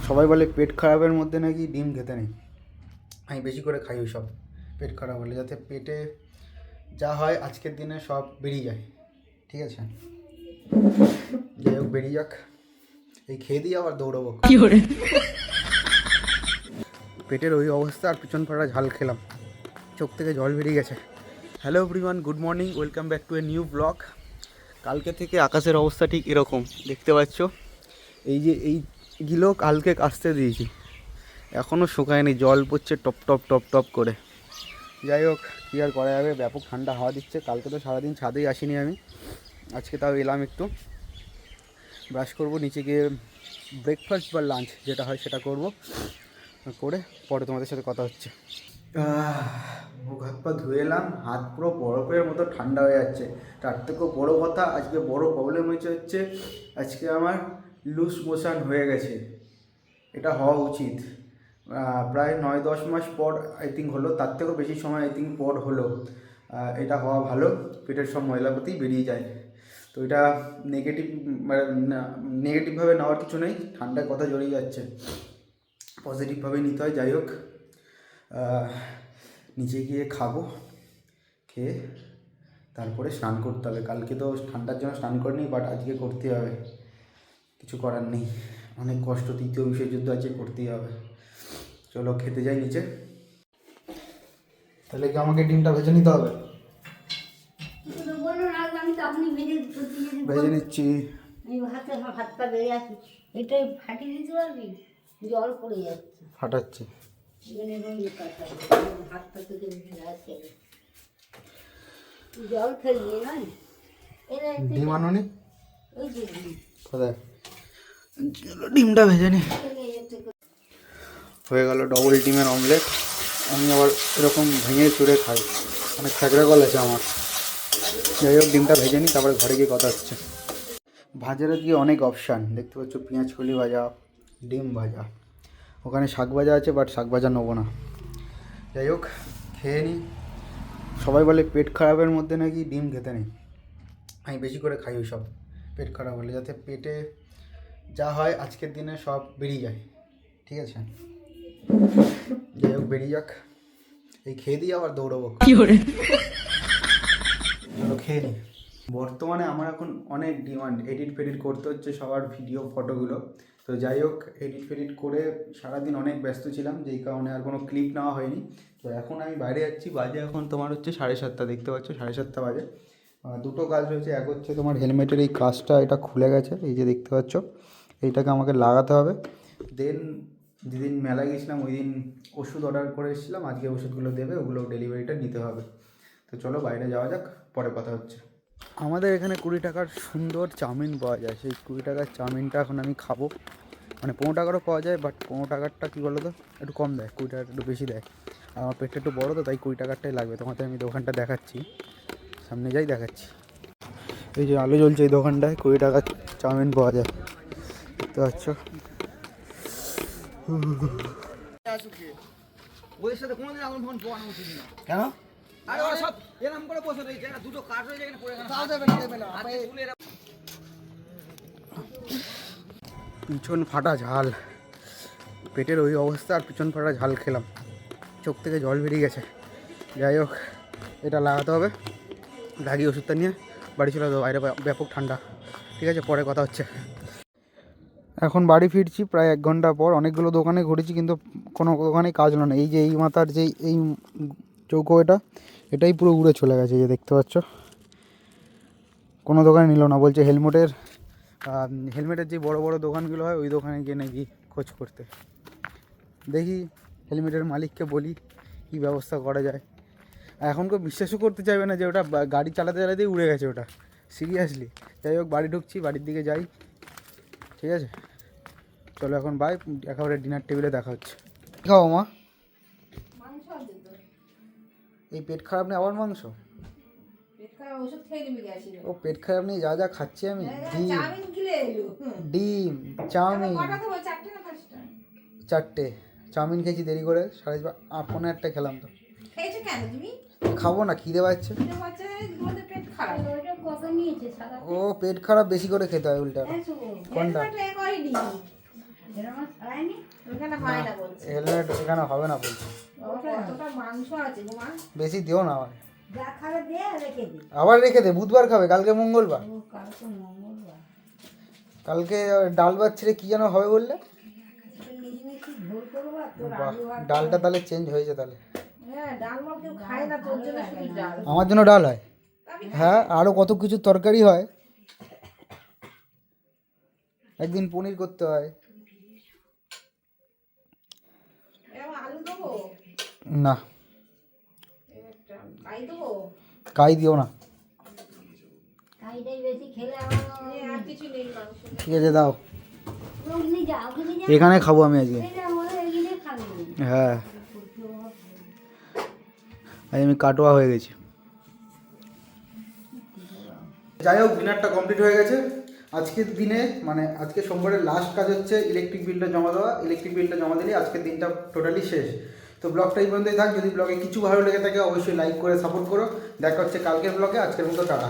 সবাই বলে পেট খারাপের মধ্যে নাকি ডিম খেতে নেই। আমি বেশি করে খাই ওই সব পেট খারাপ হলে, যাতে পেটে যা হয় আজকের দিনে সব বেরিয়ে যায়। ঠিক আছে, যাই হোক বেরিয়ে যাক। এই খেয়ে দিয়ে আবার দৌড়াবো। পেটের ওই অবস্থা, আর পিছন ফাটা ঝাল খেলাম, চোখ থেকে জল বেরিয়ে গেছে। Hello everyone, good morning, welcome back to a new blog. কালকে থেকে আকাশের অবস্থা ঠিক এরকম দেখতে পাচ্ছ। এই যে এইগুলো কালকে কাচতে দিয়েছি, এখনও শুকায়নি, জল পড়ছে টপ টপ টপ টপ করে। যাই হোক, কী আর করা যাবে, ব্যাপক ঠান্ডা হাওয়া দিচ্ছে। কালকে তো সারাদিন ছাদেই আসিনি আমি, আজকে তাও এলাম একটু। ব্রাশ করব, নিচে গিয়ে ব্রেকফাস্ট বা লাঞ্চ যেটা হয় সেটা করব, করে পরে তোমাদের সাথে কথা হচ্ছে। মুখ হাত পা ধুয়ে এলাম, হাত পুরো বরফের মতো ঠান্ডা হয়ে যাচ্ছে। তার থেকেও বড়ো কথা, আজকে বড় প্রবলেম হচ্ছে আজকে আমার লুজ মোশন হয়ে গেছে। এটা হওয়া উচিত, প্রায় 9-10 মাস পর আই থিঙ্ক হলো, তার থেকেও বেশি সময় আই থিঙ্ক পর হলো। এটা হওয়া ভালো, পেটের সব ময়লাপাতি বেরিয়ে যায়। তো এটা নেগেটিভভাবে নেওয়ার কিছু নেই, ঠান্ডার কথা জড়িয়ে যাচ্ছে, পজিটিভভাবে নিতে হয়। যাই হোক, নিচে গিয়ে খাবো, খেয়ে তারপরে স্নান করতে হবে। কালকে তো ঠান্ডার জন্য স্নান করিনি, বাট আজকে করতে হবে, কিছু করার নেই। অনেক কষ্ট, তৃতীয় বিশ্বযুদ্ধ আজকে করতেই হবে। চলো খেতে যাই নিচে। তাহলে কি আমাকে ডিমটা ভেজে নিতে হবে? ভেজে নিচ্ছি। হাতটা বেরিয়ে আসি, এটাই ফাটিয়ে দিতে পারবি, জল পড়ে যাচ্ছে, ফাটাচ্ছি। হাতটা থেকে আসছে, জল ফেলিয়ে নয়। ডিম আনোনি? ওই যে কোথায়? ডিমটা ভেজে নি। হয়ে গেল ডবল ডিমের অমলেট। আমি আবার এরকম ভেঙে চুড়ে খাই, অনেক ফ্যাকরা কল আছে আমার। যাই হোক, ডিমটা ভেজে নিই, তারপরে ঘরে গিয়ে কথা হচ্ছে। ভাজার দিয়ে অনেক অপশান দেখতে পাচ্ছ, পেঁয়াজ কলি ভাজা, ডিম ভাজা, ওখানে শাক ভাজা আছে, বাট শাক ভাজা নেবো না। যাই হোক, খেয়ে নিই। সবাই বলে পেট খারাপের মধ্যে নাকি ডিম খেতে নেই। আমি বেশি করে খাই ওই সব পেট খারাপ হলে, যাতে পেটে যা হয় আজকের দিনে সব বেরিয়ে যায়। ঠিক আছে, যাই হোক বেরিয়ে যাক। এই খেয়ে দিয়ে আবার দৌড়াবো। চলো খেয়ে নিই। বর্তমানে আমার এখন অনেক ডিমান্ড, এডিট ফেডিট করতে হচ্ছে সবার ভিডিও ফটোগুলো। তো যাই হোক, এডিট ফেডিট করে সারাদিন অনেক ব্যস্ত ছিলাম, যেই কারণে আর কোনো ক্লিপ নেওয়া হয়নি। তো এখন আমি বাইরে যাচ্ছি, বাজে এখন তোমার হচ্ছে 7:30, দেখতে পাচ্ছ 7:30 বাজে। দুটো কাজ রয়েছে, এক হচ্ছে তোমার হেলমেটের এই কাজটা, এটা খুলে গেছে, এই যে দেখতে পাচ্ছ, এইটাকে আমাকে লাগাতে হবে। দেন যেদিন মেলা গেছিলাম ওই দিন ওষুধ অর্ডার করে এসেছিলাম, আজকে ওষুধগুলো দেবে, ওগুলো ডেলিভারিটা নিতে হবে। তো চলো বাইরে যাওয়া যাক, পরে কথা হচ্ছে। আমাদের এখানে 20 টাকার সুন্দর চাউমিন পাওয়া যায়, সেই 20 টাকার চাউমিনটা এখন আমি খাবো। মানে 15 টাকারও পাওয়া যায়, বাট 15 টাকারটা কী বলো তো, একটু কম দেয়, 20 টাকাটা একটু বেশি দেয়। আর আমার পেটটা একটু বড়ো তো, তাই 20 টাকারটাই লাগবে। তোমাদের আমি দোকানটা দেখাচ্ছি, সামনে যাই দেখাচ্ছি। এই যে আলো জ্বলছে, এই দোকানটায় 20 টাকার চাউমিন পাওয়া যায়, দেখতে পাচ্ছ। ওদের সাথে কোনোদিন আগুন ফোন পোয়ানো উচিত না। কেন? আরে ওরা সব এরকম করে বসে রয়েছে, একটা দুটো কাঠ রয়েছে এখানে পড়ে গেছে, তাও দেবে না। পিছন ফাটা ঝাল, পেটের ওই অবস্থা, আর পিছন ফাটা ঝাল খেলাম, চোখ থেকে জল বেরিয়ে গেছে। যাই হোক, এটা লাগাতে হবে, লাগিয়ে ওষুধটা নিয়ে বাড়ি চলে যাবো। বাইরে ব্যাপক ঠান্ডা। ঠিক আছে, পরে কথা হচ্ছে। এখন বাড়ি ফিরছি প্রায় 1 ঘন্টা পর। অনেকগুলো দোকানে ঘুরেছি, কিন্তু কোনো দোকানে কাজ হলো না। এই যে এই মাথার যেই এই চৌকো, এটাই পুরো উড়ে চলে গেছে, এই যে দেখতে পাচ্ছ। কোনো দোকানে নিল না, বলছে হেলমেটের যে বড় বড় দোকানগুলো হয় ওই দোকানে গিয়ে নাকি খোঁজ করতে। দেখি হেলমেটের মালিককে বলি কী ব্যবস্থা করা যায়। এখন কেউ বিশ্বাসও করতে চাইবে না যে ওটা গাড়ি চালাতে চালাতেই উড়ে গেছে ওটা, সিরিয়াসলি। যাই হোক, বাড়ি ঢুকছি, বাড়ির দিকে যাই। ঠিক আছে, চলো এখন বাই, একেবারে ডিনার টেবিলে দেখা হচ্ছে। খাও মা, এই পেট খারাপ নেই আবার মাংস? ও পেট খারাপ নেই, যা যা খাচ্ছি আমি, ডিম চাউমিন 4টে চাউমিন খেয়েছি দেরি করে, 8:30 খেলাম। তো খাবো না, খিদে পাচ্ছে। ও পেট খারাপ বেশি করে খেতে হয় উল্টা। কোনটা? হয় না বলছে হেলমেট এখানে হবে না বলছি। কতটা মাংস আছে গো মা বেশি দিও না আমার। যা খাবে দে রেখে দি আবার রেখে দে, বুধবার খাবে, কালকে মঙ্গলবার। ও কালকে মঙ্গলবার কালকে ডাল ভাত ছেড়ে কি যেন হবে বললে? মিশমিশি ঝোল করবো আর তোর বাহ, আলু ভাত ডালটা তাহলে চেঞ্জ হয়েছে তাহলে। হ্যাঁ ডাল মাল কেউ খায় না তোর জন্য শুধু ডাল আমার জন্য ডাল হয়? হ্যাঁ, আরও কত কিছু তরকারি হয়। একদিন পনির করতে হয়। আলু দেবো না, খাই দেবো কাই দিও না। খাইটাই বেশি খেলে আমার আর কিছু নেই মাংস ঠিক আছে দাও, ওখানে যা ওখানে যা এখানে খাবো আমি আজকে। এটা বলে এখানে খাবে হ্যাঁ, আজ আমি কাটোয়া হয়ে গেছি। যাই হোক, ডিনারটা কমপ্লিট হয়ে গেছে। আজকের দিনে মানে আজকে সোমবারের লাস্ট কাজ হচ্ছে ইলেকট্রিক বিলটা জমা দেওয়া। ইলেকট্রিক বিলটা জমা দিলে আজকের দিনটা টোটালি শেষ। তো ব্লগটা এই পর্যন্তই থাক। যদি ব্লগে কিছু ভালো লেগে থাকে অবশ্যই লাইক করে সাপোর্ট করো। দেখা হচ্ছে কালকের ব্লগে। আজকের মতো টাটা।